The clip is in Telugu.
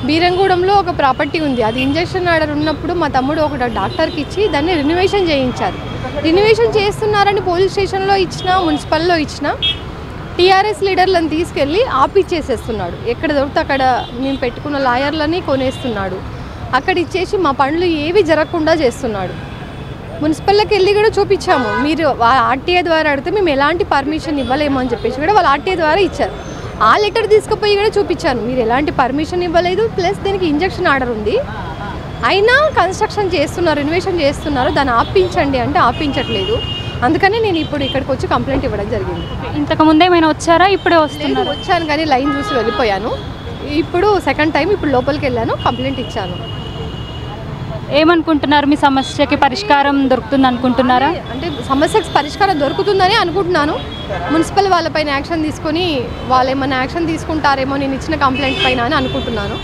బీరంగూడెంలో ఒక ప్రాపర్టీ ఉంది. అది ఇంజెక్షన్ ఆర్డర్ ఉన్నప్పుడు మా తమ్ముడు ఒక డాక్టర్కి ఇచ్చి దాన్ని రెన్యువేషన్ చేయించారు. రెన్యువేషన్ చేస్తున్నారని పోలీస్ స్టేషన్లో ఇచ్చిన, మున్సిపల్లో ఇచ్చిన, టీఆర్ఎస్ లీడర్లను తీసుకెళ్ళి ఆపిచ్చేసేస్తున్నాడు. ఎక్కడ దొరికితే అక్కడ మేము పెట్టుకున్న లాయర్లని కొనేస్తున్నాడు. అక్కడ ఇచ్చేసి మా పనులు ఏవి జరగకుండా చేస్తున్నాడు. మున్సిపల్లోకి వెళ్ళి కూడా చూపించాము. మీరు ఆర్టీఏ ద్వారా అడిగితే మేము ఎలాంటి పర్మిషన్ ఇవ్వలేము అని చెప్పేసి కూడా వాళ్ళు ఆర్టీఏ ద్వారా ఇచ్చారు. ఆ లెటర్ తీసుకుపోయి కూడా చూపించాను. మీరు ఎలాంటి పర్మిషన్ ఇవ్వలేదు, ప్లస్ దీనికి ఇంజక్షన్ ఆర్డర్ ఉంది, అయినా కన్స్ట్రక్షన్ చేస్తున్నారు, రెన్యువేషన్ చేస్తున్నారు, దాన్ని ఆపించండి అంటే ఆపించట్లేదు. అందుకని నేను ఇప్పుడు ఇక్కడికి వచ్చి కంప్లైంట్ ఇవ్వడం జరిగింది. ఇంతకు ముందే ఏమైనా వచ్చారా? ఇప్పుడే వస్తున్నారు? వచ్చాను కానీ లైన్ చూసి వెళ్ళిపోయాను. ఇప్పుడు సెకండ్ టైం ఇప్పుడు లోపలికి వెళ్ళాను, కంప్లైంట్ ఇచ్చాను. ఏమనుకుంటున్నారు? మీ సమస్యకి పరిష్కారం దొరుకుతుంది అనుకుంటున్నారా? అంటే సమస్యకి పరిష్కారం దొరుకుతుందని అనుకుంటున్నాను. మున్సిపల్ వాళ్ళపైన యాక్షన్ తీసుకొని వాళ్ళు ఏమైనా యాక్షన్ తీసుకుంటారేమో నేను ఇచ్చిన కంప్లైంట్ పైన అని అనుకుంటున్నాను.